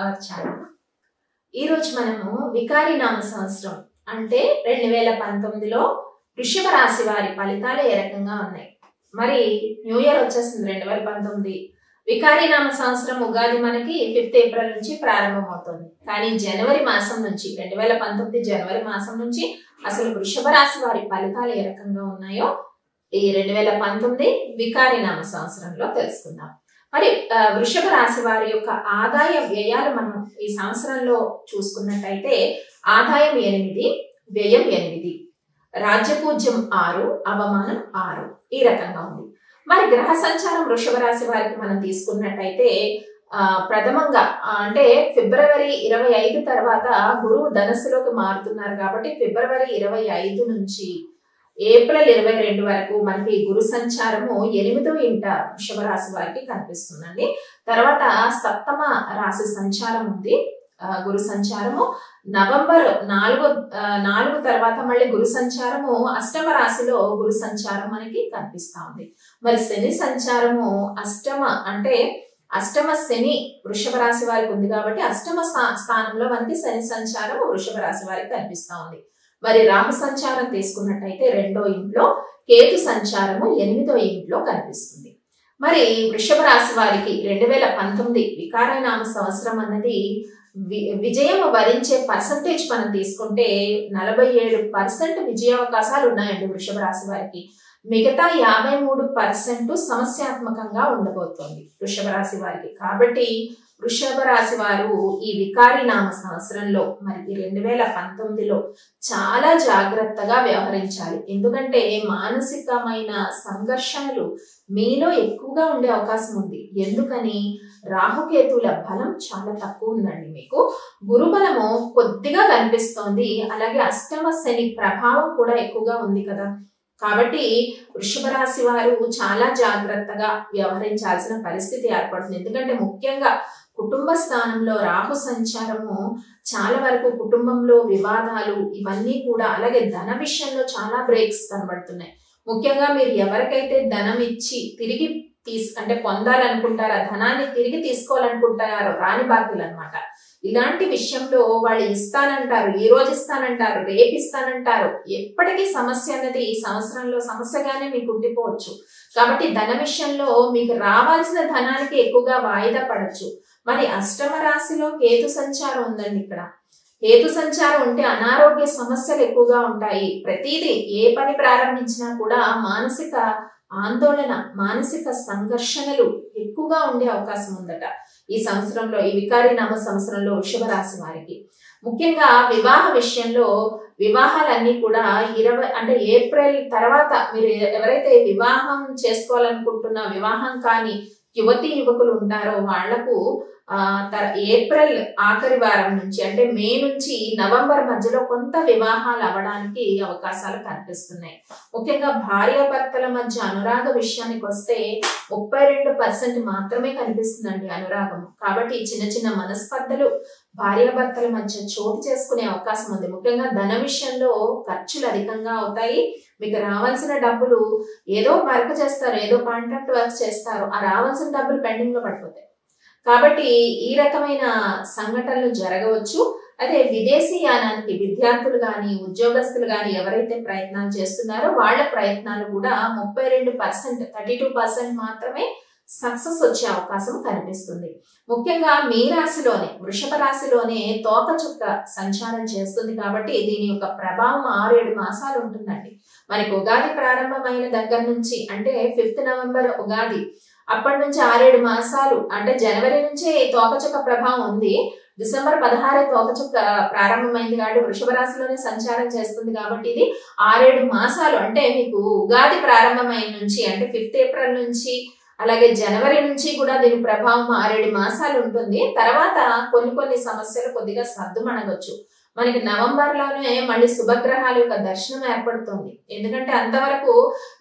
Our channel. ఈరోజు మనము వికారి నామ సంవత్సరం అంటే 2019లో వృషభ రాశి వారి ఫలితాలు ఏ రకంగా ఉన్నాయి. మరి న్యూ ఇయర్ వచ్చేసింది 2019. వికారి నామ సంవత్సరం ఉగాది మనకి 5th ఏప్రిల్ నుంచి ప్రారంభమవుతుంది. కానీ జనవరి మాసం నుంచి 2019 జనవరి మాసం నుంచి అసలు వృషభ రాశి వారి ఫలితాలు ఏ రకంగా ఉన్నాయో ఈ 2019 వికారి నామ సంవత్సరంలో తెలుసుకుందాం. మరి వృషభ రాశి వారి యొక్క ఆదాయ వ్యయాలు మనం ఈ సంవత్సరంలో చూసుకున్నట్టయితే ఆదాయం 8, వ్యయం 8, రాజ్యపూజ్యం 6, అవమానం 6 ఈ రకంగా ఉంది. మరి గ్రహ సంచారం వృషభ రాశి వారికి మనం తీసుకున్నట్టయితే ప్రథమంగా అంటే ఫిబ్రవరి 25 తర్వాత గురువు ధనస్సులోకి మారుతున్నారు కాబట్టి ఫిబ్రవరి 25 నుంచి ఏప్రిల్ 22 వరకు మనకి గురు సంచారము 8వ ఇంట వృషభ రాశి వారికి కనిపిస్తుందండి. తర్వాత సప్తమ రాశి సంచారం ఉంది, గురు సంచారము. నవంబర్ 4 తర్వాత మళ్ళీ గురు సంచారము అష్టమ రాశిలో గురు సంచారం మనకి కనిపిస్తా ఉంది. మరి శని సంచారము అష్టమ శని వృషభ రాశి వారికి ఉంది కాబట్టి అష్టమ స్థానంలో మనకి శని సంచారం వృషభ రాశి వారికి కనిపిస్తా ఉంది. మరి రాహు సంచారం తీసుకున్నట్టయితే 2వ ఇంట్లో, కేతు సంచారము 8వ ఇంట్లో కనిపిస్తుంది. మరి వృషభ రాశి వారికి 2019 వికారనామ సంవత్సరం అన్నది విజయం వరించే పర్సంటేజ్ మనం తీసుకుంటే 47% విజయావకాశాలు ఉన్నాయండి వృషభ రాశి వారికి. మిగతా 53% సమస్యాత్మకంగా ఉండబోతోంది వృషభ రాశి వారికి. కాబట్టి వృషభ రాశి వారు ఈ వికారి నామ సంవత్సరంలో మరి 2019లో చాలా జాగ్రత్తగా వ్యవహరించాలి. ఎందుకంటే మానసికమైన సంఘర్షణలు మీలో ఎక్కువగా ఉండే అవకాశం ఉంది. ఎందుకని? రాహుకేతుల బలం చాలా తక్కువ ఉందండి మీకు. గురు బలము కొద్దిగా కనిపిస్తోంది, అలాగే అష్టమ శని ప్రభావం కూడా ఎక్కువగా ఉంది కదా. కాబట్టి వృషభ రాశి వారు చాలా జాగ్రత్తగా వ్యవహరించాల్సిన పరిస్థితి ఏర్పడుతుంది. ఎందుకంటే ముఖ్యంగా కుటుంబ స్థానంలో రాహు సంచారము చాలా వరకు కుటుంబంలో వివాదాలు ఇవన్నీ కూడా, అలాగే ధన విషయంలో చాలా బ్రేక్స్ కనబడుతున్నాయి. ముఖ్యంగా మీరు ఎవరికైతే ధనం ఇచ్చి తిరిగి పొందాలనుకుంటారో, ధనాన్ని తిరిగి తీసుకోవాలనుకుంటారో, రాని బాధ్యులు అనమాట. ఇలాంటి విషయంలో వాళ్ళు ఇస్తానంటారు, ఈ రోజు ఇస్తానంటారు, రేపు ఇస్తానంటారు. ఎప్పటికీ సమస్య అన్నది ఈ సంవత్సరంలో సమస్యగానే మీకు ఉండిపోవచ్చు. కాబట్టి ధన విషయంలో మీకు రావాల్సిన ధనానికి ఎక్కువగా వాయిదా పడచ్చు. మరి అష్టమ రాశిలో కేతు సంచారం ఉందండి. ఇక్కడ కేతు సంచారం ఉంటే అనారోగ్య సమస్యలు ఎక్కువగా ఉంటాయి. ప్రతిదీ ఏ పని ప్రారంభించినా కూడా మానసిక ఆందోళన, మానసిక సంఘర్షణలు ఎక్కువగా ఉండే అవకాశం ఉందట ఈ సంవత్సరంలో, ఈ వికారి నామ సంవత్సరంలో వృషభ రాశి వారికి. ముఖ్యంగా వివాహ విషయంలో వివాహాలన్నీ కూడా ఏప్రిల్ తర్వాత మీరు ఎవరైతే వివాహం చేసుకోవాలనుకుంటున్నా వివాహం కాని యువతి యువకులు ఉంటారో వాళ్లకు ఏప్రిల్ ఆఖరి వారం నుంచి అంటే మే నుంచి నవంబర్ మధ్యలో కొంత వివాహాలు అవ్వడానికి అవకాశాలు కనిపిస్తున్నాయి. ముఖ్యంగా భార్యాభర్తల మధ్య అనురాగ విషయానికి వస్తే 32% మాత్రమే కనిపిస్తుందండి అనురాగం. కాబట్టి చిన్న చిన్న మనస్పర్ధలు భార్యాభర్తల మధ్య చోటు చేసుకునే అవకాశం ఉంది. ముఖ్యంగా ధన విషయంలో ఖర్చులు అధికంగా అవుతాయి. మీకు రావాల్సిన డబ్బులు ఏదో వర్క్ చేస్తారు, ఏదో కాంట్రాక్ట్ వర్క్ చేస్తారు, ఆ రావాల్సిన డబ్బులు పెండింగ్ లో పడిపోతాయి. కాబట్టి ఈ రకమైన సంఘటనలు జరగవచ్చు. అదే విదేశీ యానానికి విద్యార్థులు గాని ఉద్యోగస్తులు గాని ఎవరైతే ప్రయత్నాలు చేస్తున్నారో వాళ్ళ ప్రయత్నాలు కూడా 32% మాత్రమే సక్సెస్ వచ్చే అవకాశం కనిపిస్తుంది. ముఖ్యంగా మీ రాశిలోనే వృషభ రాశిలోనే తోకచుక్క సంచారం చేస్తుంది కాబట్టి దీని యొక్క ప్రభావం 6-7 మాసాలు ఉంటుందండి. మనకి ఉగాది ప్రారంభమైన దగ్గర నుంచి అంటే 5th నవంబర్ ఉగాది, అప్పటి నుంచి 6-7 మాసాలు అంటే జనవరి నుంచే తోకచుక్క ప్రభావం ఉంది. డిసెంబర్ 16 తోకచుక్క ప్రారంభమైంది కాబట్టి వృషభ రాశిలోనే సంచారం చేస్తుంది కాబట్టి ఇది 6-7 మాసాలు అంటే మీకు ఉగాది ప్రారంభమైన నుంచి అంటే 5th ఏప్రిల్ నుంచి అలాగే జనవరి నుంచి కూడా దీని ప్రభావం 6-7 మాసాలు ఉంటుంది. తర్వాత కొన్ని సమస్యలు కొద్దిగా సర్దుమణగొచ్చు. మనకి నవంబర్ లోనే మళ్ళీ శుభగ్రహాల యొక్క దర్శనం ఏర్పడుతుంది. ఎందుకంటే అంతవరకు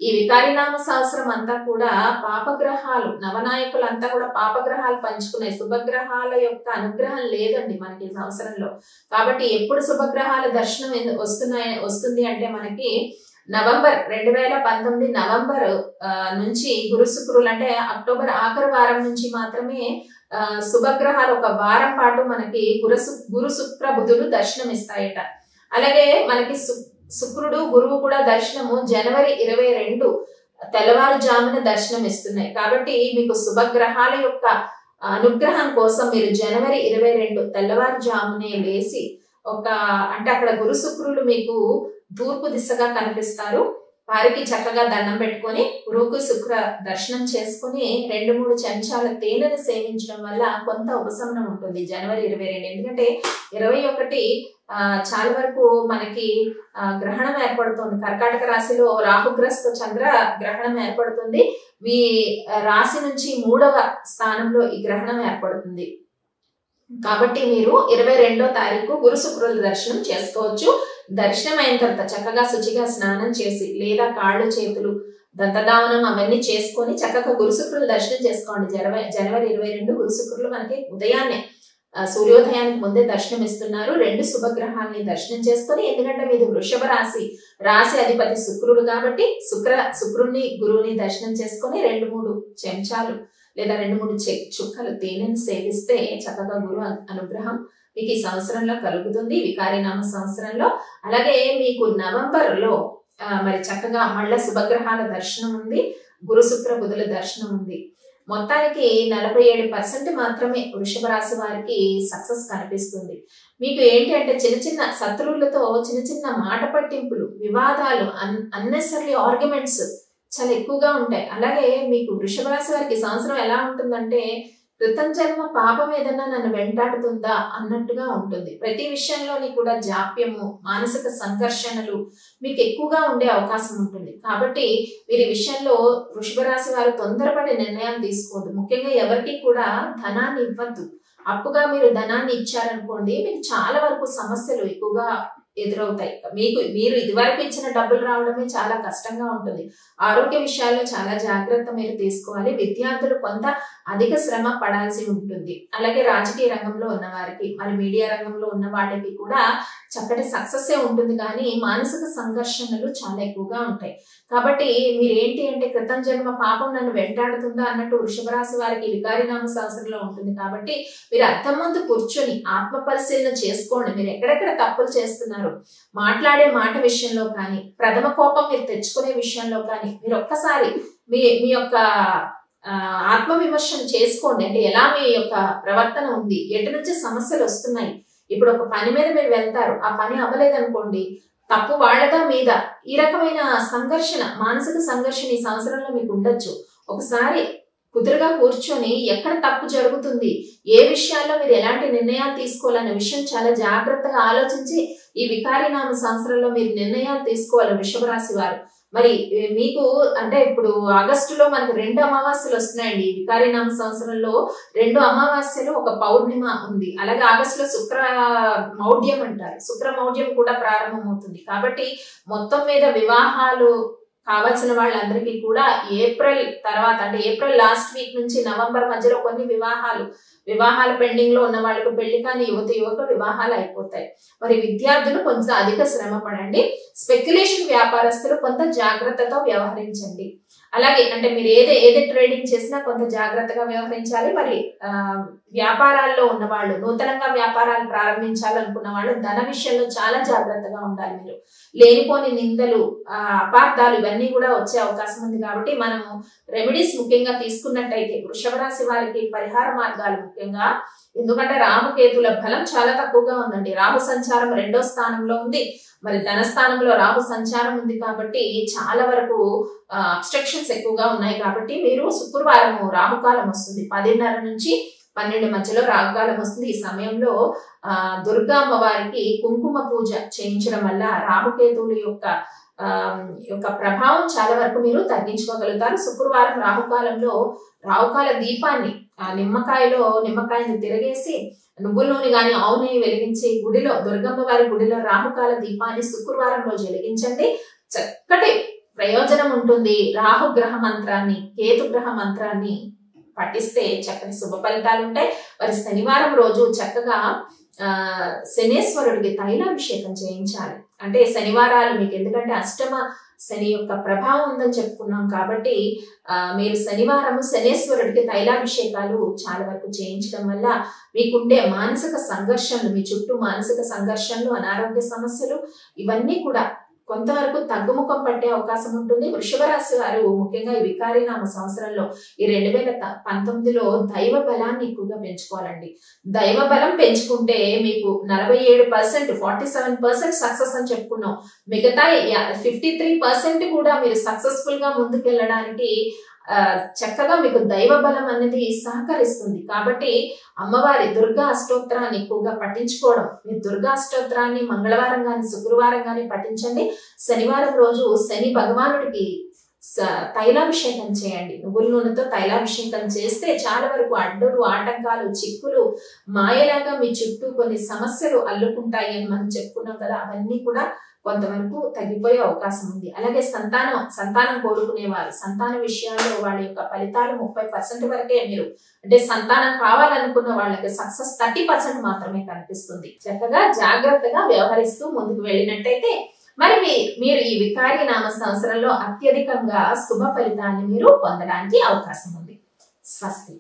ఈ వికారినామ సంవత్సరం అంతా కూడా పాపగ్రహాలు, నవనాయకులు అంతా కూడా పాపగ్రహాలు పంచుకునే శుభగ్రహాల యొక్క అనుగ్రహం లేదండి మనకి ఈ సంవత్సరంలో. కాబట్టి ఎప్పుడు శుభగ్రహాల దర్శనం వస్తుంది అంటే మనకి నవంబర్ 2019 నవంబర్ నుంచి గురు శుక్రులు అంటే అక్టోబర్ ఆఖరి వారం నుంచి మాత్రమే శుభగ్రహాలు ఒక వారం పాటు మనకి గురు శుక్ర బుధులు దర్శనం ఇస్తాయట. అలాగే మనకి శుక్రుడు గురువు కూడా దర్శనము జనవరి 22 తెల్లవారుజామున దర్శనం ఇస్తున్నాయి. కాబట్టి మీకు శుభగ్రహాల యొక్క అనుగ్రహం కోసం మీరు జనవరి 22 తెల్లవారుజామునే లేసి అంటే అక్కడ గురు శుక్రులు మీకు తూర్పు దిశగా కనిపిస్తారు. వారికి చక్కగా దండం పెట్టుకొని గురువుకు శుక్ర దర్శనం చేసుకుని 2-3 చెంచాల తేనెను సేవించడం వల్ల కొంత ఉపశమనం ఉంటుంది జనవరి 22. ఎందుకంటే 21 చాలా వరకు మనకి గ్రహణం ఏర్పడుతుంది. కర్కాటక రాశిలో రాహుగ్రస్త చంద్ర గ్రహణం ఏర్పడుతుంది. మీ రాశి నుంచి 3వ స్థానంలో ఈ గ్రహణం ఏర్పడుతుంది. కాబట్టి మీరు 22వ తారీఖు గురు శుక్రుల దర్శనం చేసుకోవచ్చు. దర్శనం అయిన తర్వాత చక్కగా శుచిగా స్నానం చేసి లేదా కాళ్ళు చేతులు దంతధావనం అవన్నీ చేసుకొని చక్కగా గురు శుక్రుల దర్శనం చేసుకోండి. జనవరి 22 గురు శుక్రులు మనకి ఉదయాన్నే సూర్యోదయానికి ముందే దర్శనం ఇస్తున్నారు. 2 శుభగ్రహాలని దర్శనం చేసుకొని, ఎందుకంటే మీది వృషభ రాశి అధిపతి శుక్రుడు కాబట్టి శుక్రుడిని గురువుని దర్శనం చేసుకొని 2-3 చెంచాలు లేదా 2-3 చుక్కలు తేనెను సేవిస్తే చక్కగా గురు అనుగ్రహం మీకు ఈ సంవత్సరంలో కలుగుతుంది, వికారినామ సంవత్సరంలో. అలాగే మీకు నవంబర్లో మరి చక్కగా మళ్ళా శుభగ్రహాల దర్శనం ఉంది, గురు శుక్ర బుధుల దర్శనం ఉంది. మొత్తానికి 47% మాత్రమే వృషభ రాశి వారికి సక్సెస్ కనిపిస్తుంది. మీకు ఏంటి అంటే చిన్న శత్రువులతో చిన్న మాట పట్టింపులు, వివాదాలు, అన్నెసరీ ఆర్గ్యుమెంట్స్ చాలా ఎక్కువగా ఉంటాయి. అలాగే మీకు వృషభ రాశి వారికి సంవత్సరం ఎలా ఉంటుందంటే కృతం జన్మ పాపం ఏదన్నా నన్ను వెంటాడుతుందా అన్నట్టుగా ఉంటుంది. ప్రతి విషయంలోని కూడా జాప్యము, మానసిక సంఘర్షణలు మీకు ఎక్కువగా ఉండే అవకాశం ఉంటుంది. కాబట్టి వీరి విషయంలో వృషభ రాశి వారు తొందరపడి నిర్ణయాలు తీసుకోవద్దు. ముఖ్యంగా ఎవరికి కూడా ధనాన్ని ఇవ్వద్దు. అప్పుగా మీరు ధనాన్ని ఇచ్చారనుకోండి, మీకు చాలా వరకు సమస్యలు ఎక్కువగా ఎదురవుతాయి. మీరు ఇదివరకు ఇచ్చిన డబ్బులు రావడమే చాలా కష్టంగా ఉంటుంది. ఆరోగ్య విషయాల్లో చాలా జాగ్రత్త మీరు తీసుకోవాలి. విద్యార్థులు కొంత అధిక శ్రమ పడాల్సి ఉంటుంది. అలాగే రాజకీయ రంగంలో ఉన్న వారికి, మరి మీడియా రంగంలో ఉన్న వాళ్ళకి కూడా చక్కటి సక్సెస్ ఉంటుంది, కానీ మానసిక సంఘర్షణలు చాలా ఎక్కువగా ఉంటాయి. కాబట్టి మీరేంటి అంటే కృతం జన్మ పాపం నన్ను వెంటాడుతుందా అన్నట్టు వృషభ రాశి వారికి వికారినామ సంవత్సరంలో ఉంటుంది. కాబట్టి మీరు అర్థం ముందు కూర్చొని ఆత్మ పరిశీలన చేసుకోండి. మీరు ఎక్కడెక్కడ తప్పులు చేస్తున్నారు, మాట్లాడే మాట విషయంలో కానీ, ప్రథమ కోపం మీరు తెచ్చుకునే విషయంలో కానీ మీరు ఒక్కసారి మీ యొక్క ఆత్మ విమర్శన చేసుకోండి. అంటే ఎలా మీ యొక్క ప్రవర్తన ఉంది, ఎటు నుంచి సమస్యలు వస్తున్నాయి. ఇప్పుడు ఒక పని మీద మీరు వెళ్తారు, ఆ పని అవ్వలేదనుకోండి, తప్పు వాళ్ళదా మీద, ఈ రకమైన సంఘర్షణ, మానసిక సంఘర్షణ ఈ సంవత్సరంలో మీకు ఉండొచ్చు. ఒకసారి కుదురుగా కూర్చొని ఎక్కడ తప్పు జరుగుతుంది, ఏ విషయాల్లో మీరు ఎలాంటి నిర్ణయాలు తీసుకోవాలనే విషయం చాలా జాగ్రత్తగా ఆలోచించి ఈ వికారినామ సంవత్సరంలో మీరు నిర్ణయాలు తీసుకోవాలి వృషభ రాశి వారు. మరి మీకు అంటే ఇప్పుడు ఆగస్టులో మనకు 2 అమావాస్యలు వస్తున్నాయండి. వికారినామ సంవత్సరంలో 2 అమావాస్యలు, ఒక పౌర్ణిమ ఉంది. అలాగే ఆగస్టులో శుక్ర మౌఢ్యం అంటారు, శుక్ర మౌఢ్యం కూడా ప్రారంభమవుతుంది. కాబట్టి మొత్తం మీద వివాహాలు కావాల్సిన వాళ్ళందరికీ కూడా ఏప్రిల్ తర్వాత, అంటే ఏప్రిల్ లాస్ట్ వీక్ నుంచి నవంబర్ మధ్యలో కొన్ని వివాహాలు పెండింగ్ లో ఉన్న వాళ్ళకు, పెళ్లి కాని యువక వివాహాలు అయిపోతాయి. మరి విద్యార్థులు కొంచెం అధిక శ్రమ పడండి. స్పెక్యులేషన్ వ్యాపారస్తులు కొంత జాగ్రత్తతో వ్యవహరించండి. అలాగే అంటే మీరు ఏదే ట్రేడింగ్ చేసినా కొంత జాగ్రత్తగా వ్యవహరించాలి. మరి వ్యాపారాల్లో ఉన్న వాళ్ళు, నూతనంగా వ్యాపారాలు ప్రారంభించాలనుకున్న వాళ్ళు ధన విషయంలో చాలా జాగ్రత్తగా ఉండాలి. మీరు లేనిపోని నిందలు, అపార్థాలు ఇవన్నీ కూడా వచ్చే అవకాశం ఉంది. కాబట్టి మనము రెమెడీస్ ముఖ్యంగా తీసుకున్నట్టయితే వృషభ రాశి వారికి పరిహార మార్గాలు ముఖ్యంగా, ఎందుకంటే రాహుకేతుల బలం చాలా తక్కువగా ఉందండి. రాహు సంచారం 2వ స్థానంలో ఉంది, మరి ధనస్థానంలో రాహు సంచారం ఉంది. కాబట్టి చాలా వరకు అబ్స్ట్రక్షన్స్ ఎక్కువగా ఉన్నాయి. కాబట్టి మీరు శుక్రవారం రాహుకాలం వస్తుంది, 10:30 నుంచి 12 మధ్యలో రాహుకాలం వస్తుంది. ఈ సమయంలో దుర్గా అమ్మవారికి కుంకుమ పూజ చేయించడం వల్ల రాహుకేతువుల యొక్క ప్రభావం చాలా వరకు మీరు తగ్గించుకోగలుగుతారు. శుక్రవారం రాహుకాలంలో రాహుకాల దీపాన్ని నిమ్మకాయని తిరగేసి నువ్వుల నూనె గాని ఆవు నెయ్యి వెలిగించి గుడిలో, దుర్గమ్మ వారి గుడిలో రాహుకాల దీపాన్ని శుక్రవారం రోజు వెలిగించండి. చక్కటి ప్రయోజనం ఉంటుంది. రాహుగ్రహ మంత్రాన్ని, కేతుగ్రహ మంత్రాన్ని పఠిస్తే చక్కటి శుభ ఫలితాలు ఉంటాయి. మరి శనివారం రోజు చక్కగా శనేశ్వరుడికి తైలాభిషేకం చేయించాలి. అంటే శనివారాలు మీకు ఎందుకంటే అష్టమ శని యొక్క ప్రభావం ఉందని చెప్పుకున్నాం కాబట్టి మీరు శనివారం శనేశ్వరుడికి తైలాభిషేకాలు చాలా వరకు చేయించడం వల్ల మీకుండే మానసిక సంఘర్షణలు, మీ చుట్టూ మానసిక సంఘర్షణలు, అనారోగ్య సమస్యలు ఇవన్నీ కూడా కొంతవరకు తగ్గుముఖం పట్టే అవకాశం ఉంటుంది. వృషభ రాశి వారు ముఖ్యంగా ఈ వికారీనామ సంవత్సరంలో ఈ 2019లో దైవ బలాన్ని ఎక్కువగా పెంచుకోవాలండి. దైవ బలం పెంచుకుంటే మీకు 47%, 47% సక్సెస్ అని చెప్పుకున్నాం. మిగతా 53% కూడా మీరు సక్సెస్ఫుల్ గా ముందుకెళ్ళడానికి చక్కగా మీకు దైవ బలం అనేది సహకరిస్తుంది. కాబట్టి అమ్మవారి దుర్గా అష్టోత్తరాన్ని ఎక్కువగా పఠించుకోవడం, మీరు దుర్గా అష్టోత్తరాన్ని మంగళవారం గాని శుక్రవారం గాని పఠించండి. శనివారం రోజు శని భగవానుడికి తైలాభిషేకం చేయండి. నువ్వుల నూనెతో తైలాభిషేకం చేస్తే చాలా వరకు అడ్డులు, ఆటంకాలు, చిక్కులు మాయలాగా మీ చుట్టూ కొన్ని సమస్యలు అల్లుకుంటాయి అని మనం చెప్పుకున్నాం కదా, అవన్నీ కూడా కొంతవరకు తగ్గిపోయే అవకాశం ఉంది. అలాగే సంతానం కోరుకునేవారు సంతాన విషయాల్లో వాళ్ళ యొక్క ఫలితాలు 30% వరకే, మీరు అంటే సంతానం కావాలనుకున్న వాళ్ళకి సక్సెస్ 30% మాత్రమే కనిపిస్తుంది. చక్కగా జాగ్రత్తగా వ్యవహరిస్తూ ముందుకు వెళ్ళినట్టయితే మరి మీరు ఈ వికారి నామ సంవత్సరంలో అత్యధికంగా శుభ ఫలితాన్ని మీరు పొందడానికి అవకాశం ఉంది. స్వస్తి.